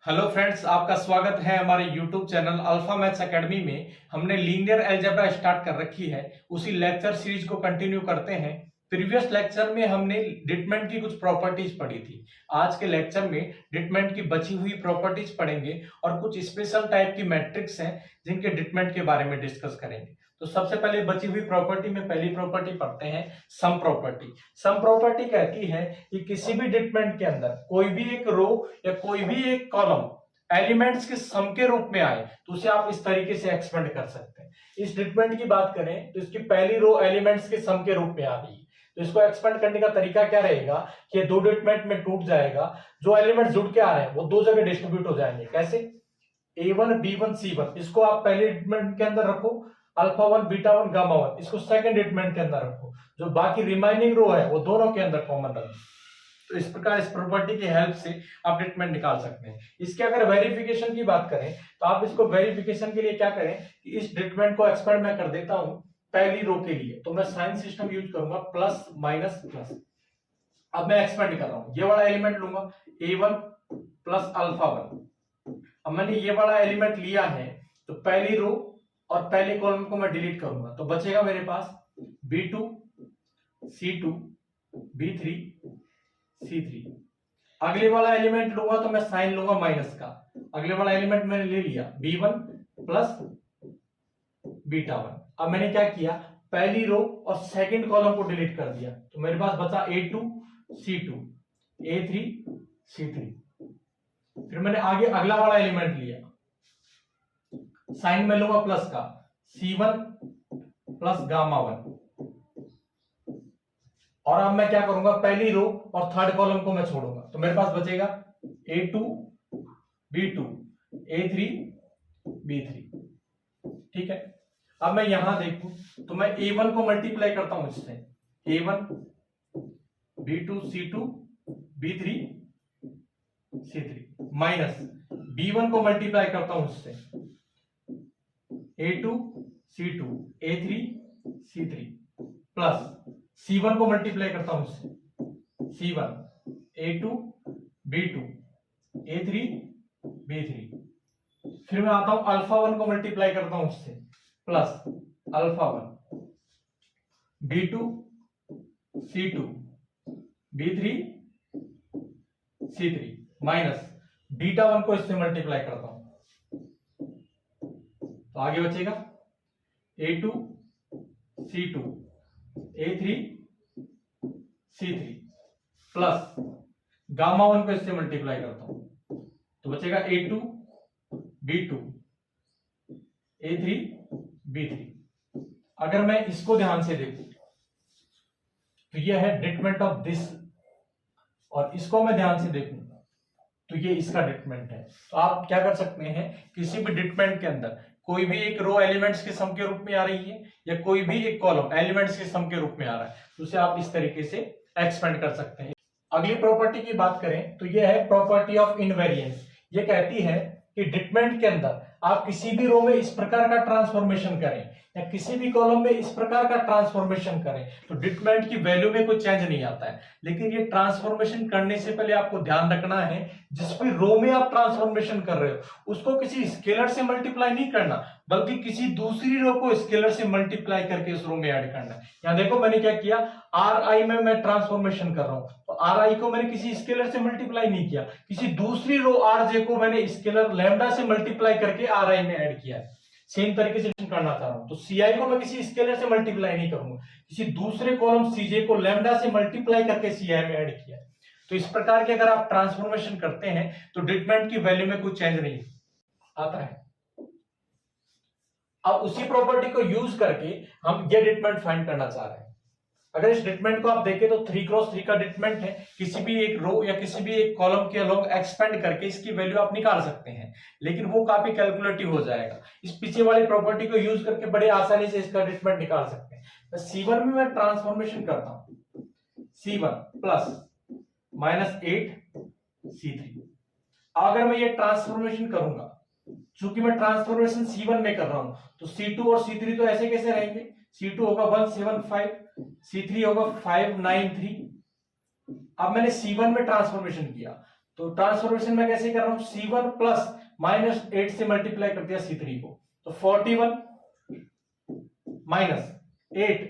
Hello friends, आपका स्वागत है हमारे YouTube channel alpha maths academy में। हमने लीनियर अलजेब्रा स्टार्ट कर रखी है, उसी लेक्चर सीरीज को कंटिन्यू करते हैं। प्रीवियस लेक्चर में हमने डिटरमिनेंट की कुछ प्रॉपर्टीज पढ़ी थी। आज के लेक्चर में डिटरमिनेंट की बची हुई प्रॉपर्टीज पढ़ेंगे और कुछ स्पेशल टाइप की मैट्रिक्स हैं जिनके डिटरमिनेंट के बारे में डिस्कस करेंगे। तो सबसे पहले बची हुई प्रॉपर्टी में पहली प्रॉपर्टी पढ़ते हैं, सम प्रॉपर्टी। सम प्रॉपर्टी कहती है कि किसी भी डिटरमिनेंट के अंदर कोई भी एक रो या कोई भी एक कॉलम एलिमेंट्स के सम के रूप में आए तो उसे आप इस तरीके से एक्सपेंड कर सकते हैं। इस डिटरमिनेंट की बात करें तो इसकी पहली रो एलिमेंट्स के सम के रूप में आ रही है, तो इसको एक्सपेंड करने का तरीका क्या रहेगा कि दो डिटरमिनेंट में टूट जाएगा, जो एलिमेंट जुड़ के आ रहे हैं वो दो जगह डिस्ट्रीब्यूट हो जाएंगे। कैसे? a1 b1 c1 इसको आप पहले डिटरमिनेंट के अंदर रखो, अल्फा 1 बीटा 1 गामा 1 इसको सेकंड डिटरमिनेंट के अंदर रखो, जो बाकी रिमाइनिंग रो है वो दोनों के अंदर कॉमन रखो। तो इस प्रकार इस प्रॉपर्टी की हेल्प से आप डिटरमिनेंट निकाल सकते हैं। इसके अगर वेरिफिकेशन की बात करें तो आप इसको वेरिफिकेशन के लिए क्या करें कि इस डिटरमिनेंट को एक्सपेंड मैं कर देता हूं पहली रो के लिए, तो मैं साइन सिस्टम यूज करूंगा प्लस माइनस प्लस। अब मैं एक्सपेंड कर रहा हूं, ये वाला एलिमेंट लूंगा a1 प्लस अल्फा 1। अब मैंने ये वाला एलिमेंट लिया है तो पहली रो और पहले कॉलम को मैं डिलीट करूंगा, तो बचेगा मेरे पास b2 c2 b3 c3। अगले वाला एलिमेंट लूंगा तो मैं साइन लूंगा माइनस का। अगले वाला एलिमेंट मैंने ले लिया b1 प्लस बीटा 1। अब मैंने क्या किया, पहली रो और सेकंड कॉलम को डिलीट कर दिया, तो मेरे पास बचा a2 c2 a3 c3। फिर मैंने आगे अगला वाला एलिमेंट लिया, साइन में लूंगा प्लस का, c1 प्लस गामा 1। और अब मैं क्या करूंगा, पहली रो और थर्ड कॉलम को मैं छोड़ूंगा, तो मेरे पास बचेगा a2 b2 a3 b3। ठीक है, अब मैं यहां देखूं तो मैं a1 को मल्टीप्लाई करता हूं इससे, a1 b2 c2 b3 c3 minus b1 को मल्टीप्लाई करता हूं इससे, a2 c2 a3 c3 plus c1 को मल्टीप्लाई करता हूं इससे, c1 a2 b2 a3 b3। फिर मैं आता हूं अल्फा 1 को मल्टीप्लाई करता हूं इससे, plus alpha 1 b2 c2 b3 c3 minus beta 1 को इससे मल्टीप्लाई करता हूं, तो आगे बचेगा a2 c2 a3 c3 plus gamma 1 को इससे मल्टीप्लाई करता हूं, तो बचेगा a2 b2 a3 b3। अगर मैं इसको ध्यान से देखूं तो यह है डिटरमिनेंट ऑफ दिस, और इसको मैं ध्यान से देखूं तो ये इसका डिटरमिनेंट है। तो आप क्या कर सकते हैं, किसी भी डिटरमिनेंट के अंदर कोई भी एक रो एलिमेंट्स के सम के रूप में आ रही है या कोई भी एक कॉलम एलिमेंट्स के सम के रूप में आ रहा है, तो उसे आप इस तरीके से एक्सपेंड कर सकते हैं। अगली प्रॉपर्टी की बात करें तो यह है प्रॉपर्टी ऑफ इनवेरिएंस। ये कहती है कि डिटरमिनेंट के अंदर आप किसी भी रो में इस प्रकार का ट्रांसफॉर्मेशन करें या किसी भी कॉलम में इस प्रकार का ट्रांसफॉर्मेशन करें तो डिटरमिनेंट की वैल्यू में कोई चेंज नहीं आता है। लेकिन ये ट्रांसफॉर्मेशन करने से पहले आपको ध्यान रखना है, जिस भी रो में आप ट्रांसफॉर्मेशन कर रहे हो उसको किसी स्केलर से मल्टीप्लाई नहीं करना, बल्कि किसी दूसरी रो को स्केलर से मल्टीप्लाई करके उस रो में ऐड करना है। यहां देखो मैंने क्या किया, आर आई में मैं ट्रांसफॉर्मेशन कर रहा हूं, तो आर आई को मैंने किसी स्केलर से मल्टीप्लाई नहीं किया, किसी दूसरी रो आर जे को मैंने स्केलर लैम्डा से मल्टीप्लाई करके आर आई में ऐड किया है। सेम तरीके से करना चाह रहा हूं, तो सी आई को मैं किसी स्केलर से मल्टीप्लाई नहीं करूंगा, किसी दूसरे कॉलम सीजे को लैम्डा से मल्टीप्लाई करके सी आई में ऐड किया है। तो इस प्रकार के अगर आप ट्रांसफॉर्मेशन करते हैं तो डिटरमिनेंट की वैल्यू में कोई चेंज नहीं आता है। अब उसी प्रॉपर्टी को यूज करके हम ये डिटरमिनेंट फाइंड करना चाह रहे हैं। अगर इस डिटरमिनेंट को आप देखें तो 3x3 का डिटरमिनेंट है, किसी भी एक रो या किसी भी एक कॉलम के अलोंग एक्सपेंड करके इसकी वैल्यू आप निकाल सकते हैं, लेकिन वो काफी कैलकुलेटिव हो जाएगा। इस पीछे वाली प्रॉपर्टी को यूज करके बड़े आसानी से इसका डिटरमिनेंट निकाल सकते हैं। तो C1 में मैं ट्रांसफॉर्मेशन करता हूं, C1 प्लस माइनस 8 C3। अगर मैं ये ट्रांसफॉर्मेशन करूंगा, चूंकि मैं ट्रांसफॉर्मेशन C1 में कर रहा हूं, तो C2 और C3 तो ऐसे कैसे रहेंगे, C2 होगा 175 C3 होगा 593। अब मैंने C1 में ट्रांसफॉर्मेशन किया तो ट्रांसफॉर्मेशन में कैसे कर रहा हूं, C1 प्लस -8 से मल्टीप्लाई कर दिया C3 को, तो 41 माइनस 8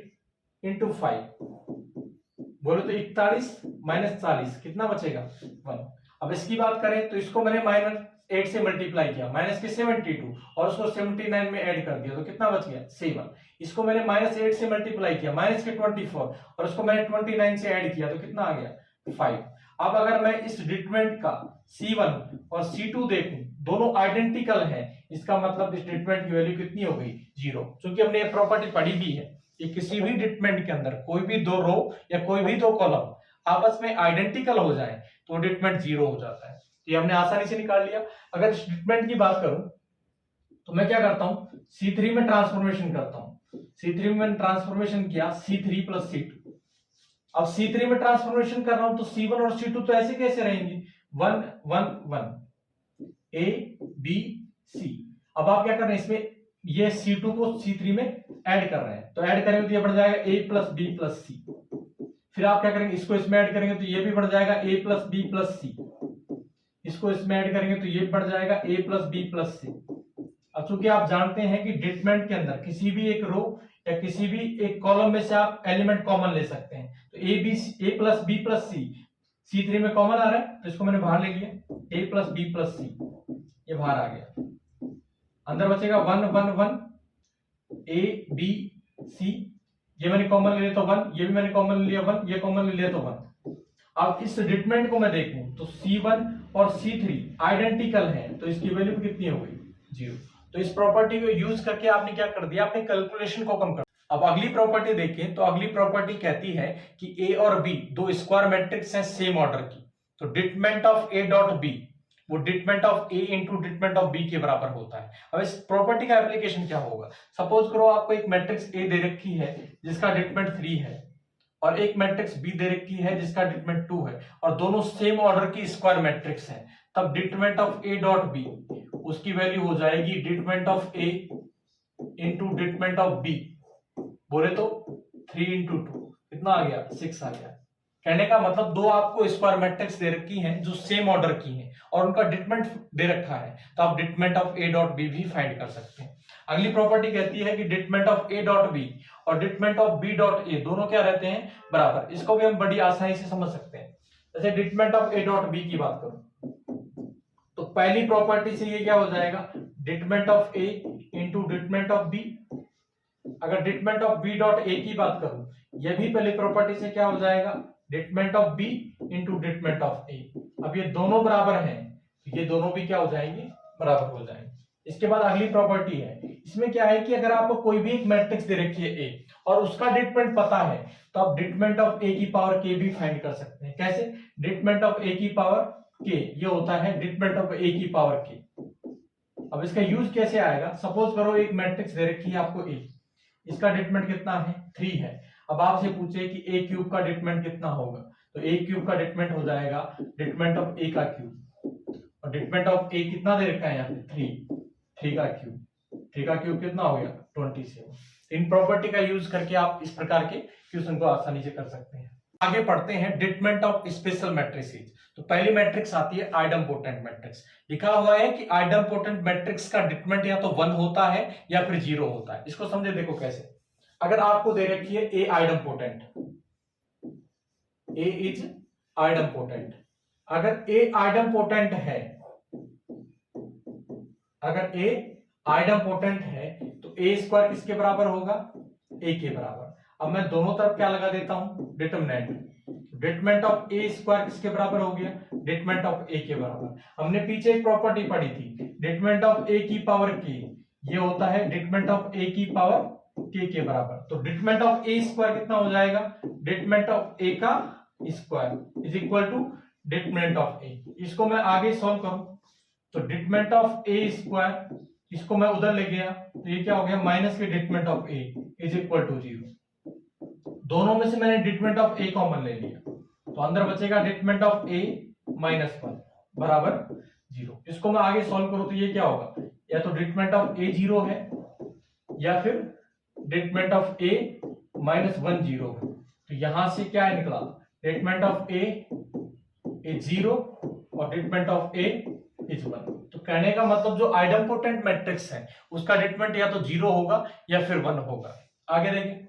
इंटू 5 बोलो तो 41 माइनस 40 कितना बचेगा 1। अब इसकी बात करें तो इसको मैंने -8 से मल्टीप्लाई किया, माइनस के 72 और उसको 79 में ऐड कर दिया तो कितना बच गया 7। इसको मैंने -8 से मल्टीप्लाई किया, माइनस के 24 और उसको मैंने 29 से ऐड किया तो कितना आ गया 5। अब अगर मैं इस डिटरमिनेंट का C1 और C2 देखूं, दोनों आइडेंटिकल हैं, इसका मतलब इस डिटरमिनेंट की वैल्यू कितनी हो गई 0। क्योंकि हमने ये प्रॉपर्टी पढ़ी भी है कि किसी भी डिटरमिनेंट के अंदर कोई भी दो रो या कोई भी दो कॉलम आपस में आइडेंटिकल हो जाए तो डिटरमिनेंट 0 हो जाता है। तो ये हमने आसानी से निकाल लिया। अगर इस डिटरमिनेंट की बात करूं तो मैं क्या करता हूं, C3 में ट्रांसफॉर्मेशन करता हूं। C3 में मैंने ट्रांसफॉर्मेशन किया C3 प्लस C2। अब C3 में ट्रांसफॉर्मेशन कर रहा हूं तो C1 और C2 तो ऐसे कैसे रहेंगे 1 1 1 A B C। अब आप क्या कर रहे हैं, इसमें ये C2 को C3 में ऐड कर रहे हैं, तो ऐड करेंगे तो ये बढ़ जाएगा A plus B plus C। फिर आप क्या करेंगे, इसको इसमें ऐड करेंगे तो ये भी बढ़ जाएगा A plus B plus C। इसको इसमें ऐड करेंगे तो ये बढ़ जाएगा A plus B plus C। अब चूंकि आप जानते हैं कि डिटरमिनेंट के अंदर किसी भी एक रो या किसी भी एक कॉलम में से आप एलिमेंट कॉमन ले सकते हैं, तो A plus B plus C C3 में कॉमन आ रहा है तो इसको मैंने बाहर ले लिया, A plus B plus C ये बाहर आ गया। अंदर बचेगा 1 1 1 A B C, ये मैंने कॉमन ले लिया तो 1, ये भी मैंने कॉमन ले लिया 1, ये कॉमन ले लिया तो 1। अब इस डिटरमिनेंट को मैं देखूं तो C1 और C3 आइडेंटिकल हैं, तो इसकी वैल्यू कितनी हो गई 0। तो इस प्रॉपर्टी को यूज करके आपने क्या कर दिया, अपने कैलकुलेशन को कम कर। अब अगली प्रॉपर्टी देखें तो अगली प्रॉपर्टी कहती है कि A और B दो स्क्वायर मैट्रिक्स हैं सेम ऑर्डर की, तो determinant of A dot B वो determinant of A into determinant of B के बराबर होता है। अब इस प्रॉपर्टी का एप्लीकेशन क्या होगा, सपोज करो आपको एक मैट्रिक्स A दे रखी है जिसका डिटरमिनेंट 3 है और एक मैट्रिक्स B दे रखी है जिसका डिटरमिनेंट 2 है और दोनों सेम ऑर्डर की स्क्वायर मैट्रिक्स हैं, तब determinant of A dot B उसकी वैल्यू हो जाएगी determinant of A into determinant of B, बोले तो 3 इंटू 2 कितना आ गया 6 आ गया। कहने का मतलब दो आपको स्क्वायर मैट्रिक्स दे रखी हैं जो सेम ऑर्डर की हैं और उनका डिटरमिनेंट दे रखा है, तो आप determinant of A dot B भी फाइंड कर सकते हैं। अगली प्रॉपर्टी कहती है कि determinant of A dot B और determinant of B dot A दोनों क्या रहते हैं बराबर। इसको भी हम बड़ी आसानी से समझ सकते हैं। जैसे determinant of A dot B की बात करूं तो पहली प्रॉपर्टी से ये क्या हो जाएगा determinant of A into determinant of B। अगर determinant of B dot A की बात करूं, यह भी पहली प्रॉपर्टी से क्या हो जाएगा determinant of B into determinant of A। अब ये दोनों बराबर हैं, ये दोनों भी क्या हो जाएंगे बराबर हो जाएंगे। इसके बाद अगली प्रॉपर्टी है, इसमें क्या है कि अगर आपको कोई भी एक मैट्रिक्स दे रखी है A और उसका डिटरमिनेंट पता है तो आप डिटरमिनेंट ऑफ A की पावर K भी फाइंड कर सकते हैं। कैसे, डिटरमिनेंट ऑफ A की पावर K ये होता है डिटरमिनेंट ऑफ A की पावर K। अब इसका यूज कैसे आएगा, सपोज करो एक मैट्रिक्स दे रखी है आपको A, इसका डिटरमिनेंट कितना है 3 है। अब आपसे पूछे कि A क्यूब का डिटरमिनेंट कितना होगा, तो A क्यूब का डिटरमिनेंट हो जाएगा डिटरमिनेंट ऑफ A का क्यूब और डिटरमिनेंट ऑफ A कितना दे रखा है यहाँ पे 3 का क्यूब, 3 का क्यूब कितना हो गया 27। इन प्रॉपर्टी का यूज करके आप इस प्रकार के क्वेश्चन को आसानी से कर सकते हैं। आगे पढ़ते हैं डिटरमिनेंट ऑफ स्पेशल मैट्रिसेस। तो पहली मैट्रिक्स आती है आइडम्पोटेंट मैट्रिक्स। लिखा हुआ है कि आइडम्पोटेंट मैट्रिक्स का डिटरमिनेंट या तो 1 होता है या फिर 0 होता है। इसको समझे, देखो कैसे। अगर आपको दे रखी है A आइडम्पोटेंट, A इज आइडम्पोटेंट, अगर A आइडम्पोटेंट है, अगर A आइडम्पोटेंट है तो A स्क्वायर किसके बराबर होगा A के बराबर। अब मैं दोनों तरफ क्या लगा देता हूं determinant, determinant of A square किसके बराबर हो गया डिटरमिनेंट ऑफ A के बराबर। हमने पीछे एक प्रॉपर्टी पढ़ी थी डिटरमिनेंट ऑफ A की पावर K, ये होता है डिटरमिनेंट ऑफ A की पावर K के बराबर। तो डिटरमिनेंट ऑफ A स्क्वायर कितना हो जाएगा डिटरमिनेंट ऑफ A का square is equal to determinant of A। इसको मैं आगे सॉल्व करूं तो डिटरमिनेंट ऑफ A स्क्वायर, इसको मैं उधर ले गया तो ये क्या हो गया माइनस के determinant of A is equal to 0। दोनों में से मैंने डिटरमिनेंट ऑफ A कॉमन ले लिया तो अंदर बचेगा डिटरमिनेंट ऑफ A माइनस 1 बराबर 0। इसको मैं आगे सॉल्व करूं तो ये क्या होगा, या तो डिटरमिनेंट ऑफ A 0 है या फिर डिटरमिनेंट ऑफ A माइनस 1 0 है। तो यहां से क्या निकला डिटरमिनेंट ऑफ A इज 0 और डिटरमिनेंट ऑफ ए इज 1। तो कहने का मतलब जो आइडेम्पोटेंट मैट्रिक्स है उसका डिटरमिनेंट या तो 0 होगा या फिर 1 होगा। आगे देखिए,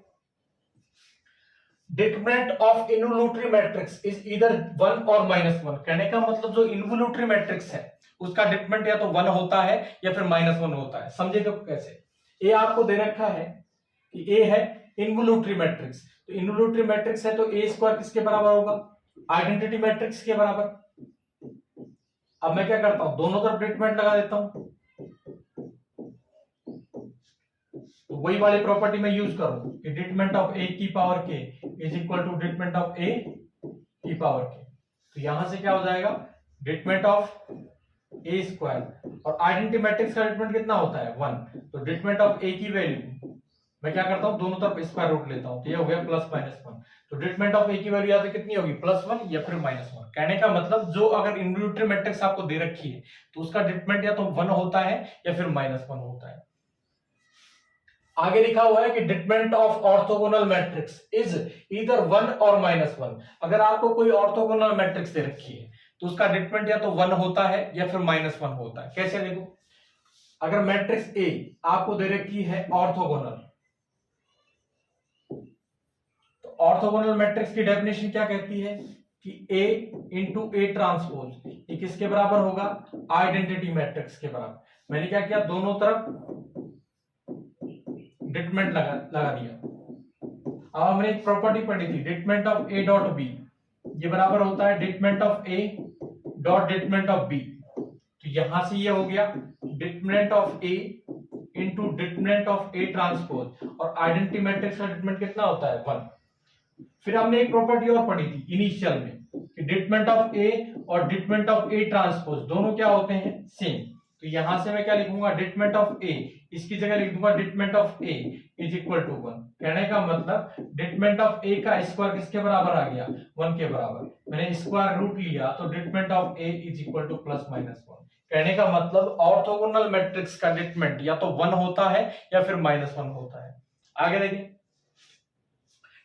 determinant of involutory matrix is either 1 और -1। कहने का मतलब जो इन्वोल्यूटरी मैट्रिक्स है उसका डिटरमिनेंट या तो 1 होता है या फिर -1 होता है। समझे तो कैसे? ए आपको दे रखा है कि ए है इन्वोल्यूटरी मैट्रिक्स, तो इन्वोल्यूटरी मैट्रिक्स है तो ए स्क्वायर किसके बराबर होगा? आइडेंटिटी मैट्रिक्स के बराबर। अब मैं क्या करता हूं, दोनों तरफ डिटरमिनेंट लगा देता हूं, तो वही वाली प्रॉपर्टी मैं यूज करूं कि डिटरमिनेंट ऑफ ए की power K is equal to determinant of A की पावर के। तो यहां से क्या हो जाएगा, डिटरमिनेंट ऑफ ए स्क्वायर, और आइडेंटिटी मैट्रिक्स का डिटरमिनेंट कितना होता है? 1। तो डिटरमिनेंट ऑफ ए की वैल्यू मैं क्या करता हूं, दोनों तरफ स्क्वायर रूट लेता हूं, तो ये हो गया +-1। तो डिटरमिनेंट ऑफ ए की वैल्यू या तो कितनी होगी, +1 या फिर -1। कहने का मतलब जो अगर इन्वोल्यूटरी मैट्रिक्स आपको दे रखी है तो उसका डिटरमिनेंट या तो 1 होता है या फिर -1 होता है। आगे लिखा हुआ है कि determinant of orthogonal matrix is either 1 और -1। अगर आपको कोई ऑर्थोगोनल मैट्रिक्स दे रखी है तो उसका डिटरमिनेंट या तो 1 होता है या फिर -1 होता है। कैसे देखो, अगर मैट्रिक्स ए आपको दे रखी है ऑर्थोगोनल, तो ऑर्थोगोनल मैट्रिक्स की डेफिनेशन क्या कहती है कि A इंटू ए ट्रांसपोज ये किसके बराबर होगा? आइडेंटिटी मैट्रिक्स के बराबर। मैंने क्या किया, दोनों तरफ डिटरमिनेंट लगा दिया। अब हमने एक प्रॉपर्टी पढ़ी थी, determinant of A dot B ये बराबर होता है determinant of A dot determinant of B. तो यहां से ये हो गया determinant of A into determinant of A transpose, और आइडेंटिटी मैट्रिक्स का डिटरमिनेंट कितना होता है? 1। फिर हमने एक प्रॉपर्टी और पढ़ी थी इनिशियल में कि डिटरमिनेंट ऑफ ए और डिटरमिनेंट ऑफ ए ट्रांसपोज दोनों क्या होते हैं? सेम। तो यहां से मैं क्या लिखूंगा, डिटरमिनेंट ऑफ ए, इसकी जगह लिख दूंगा determinant of A is equal to 1। कहने का मतलब डिटरमिनेंट ऑफ ए का स्क्वायर किसके बराबर आ गया? 1 के बराबर। मैंने स्क्वायर रूट लिया तो determinant of A is equal to +-1। कहने का मतलब ऑर्थोगोनल मैट्रिक्स का डिटरमिनेंट या तो 1 होता है या फिर -1 होता है। आगे देखिए,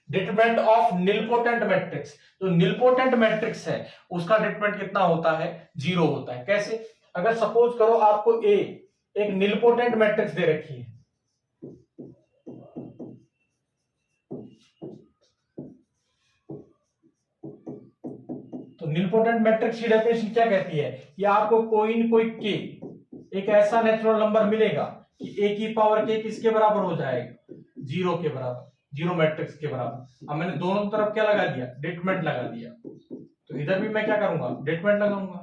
डिटरमिनेंट ऑफ निलपोटेंट मैट्रिक्स, जो निलपोटेंट मैट्रिक्स है उसका डिटरमिनेंट कितना होता है? 0 होता है। कैसे? अगर सपोज करो आपको ए एक निलपोटेंट मैट्रिक्स दे रखी है, तो निलपोटेंट मैट्रिक्स की डेफिनेशन क्या कहती है कि आपको कोई न कोई के एक ऐसा नेचुरल नंबर मिलेगा कि ए की पावर के किसके बराबर हो जाएगा? 0 के बराबर, 0 मैट्रिक्स के बराबर। अब मैंने दोनों तरफ क्या लगा दिया? डिटरमिनेंट लगा दिया। तो इधर भी मैं क्या करूंगा? डिटरमिनेंट लगाऊंगा।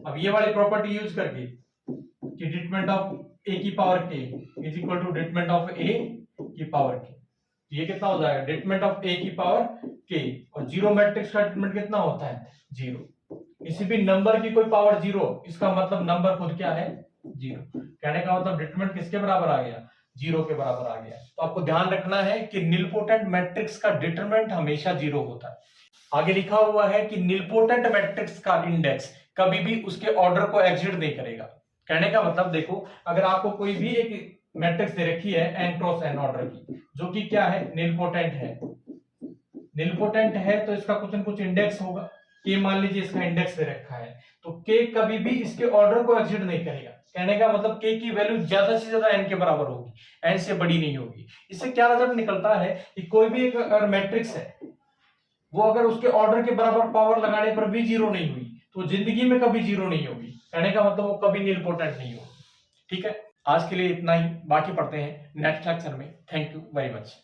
अब ये वाली प्रॉपर्टी यूज करके कि डिटरमिनेंट ऑफ ए की power K is equal to determinant of A की पावर के, तो ये कितना हो जाएगा? डिटरमिनेंट ऑफ ए की पावर के, और 0 मैट्रिक्स का डिटरमिनेंट कितना होता है? 0। किसी भी नंबर की कोई पावर 0, इसका मतलब नंबर खुद क्या है? 0। कहने का मतलब डिटरमिनेंट किसके बराबर आ गया? 0 के बराबर आ गया। तो आपको ध्यान रखना है कि निलपोटेंट मैट्रिक्स का डिटरमिनेंट हमेशा 0 होता है। आगे लिखा हुआ है कि निलपोटेंट मैट्रिक्स का इंडेक्स कभी भी उसके ऑर्डर को एग्जिट नहीं करेगा। कहने का मतलब देखो, अगर आपको कोई भी एक मैट्रिक्स दे रखी है n क्रॉस n ऑर्डर की, जो कि क्या है? निलपोटेंट है। निलपोटेंट है तो इसका कुछ न कुछ इंडेक्स होगा। k मान लीजिए इसका इंडेक्स दे रखा है, तो k कभी भी इसके ऑर्डर को एग्जिट नहीं करेगा। कहने का मतलब k की वैल्यू ज्यादा से ज्यादा n के बराबर होगी, n से बड़ी नहीं होगी। इससे क्या रिजल्ट निकलता है कि कोई भी एक अगर मैट्रिक्स है, वो अगर उसके ऑर्डर के बराबर पावर लगाने पर भी 0 नहीं हुई तो जिंदगी में कभी 0 नहीं होगी। कहने का मतलब वो कभी निलपोटेंट नहीं होगी। ठीक है, आज के लिए इतना ही, बाकी पढ़ते हैं नेक्स्ट लेक्चर में। Thank you very much.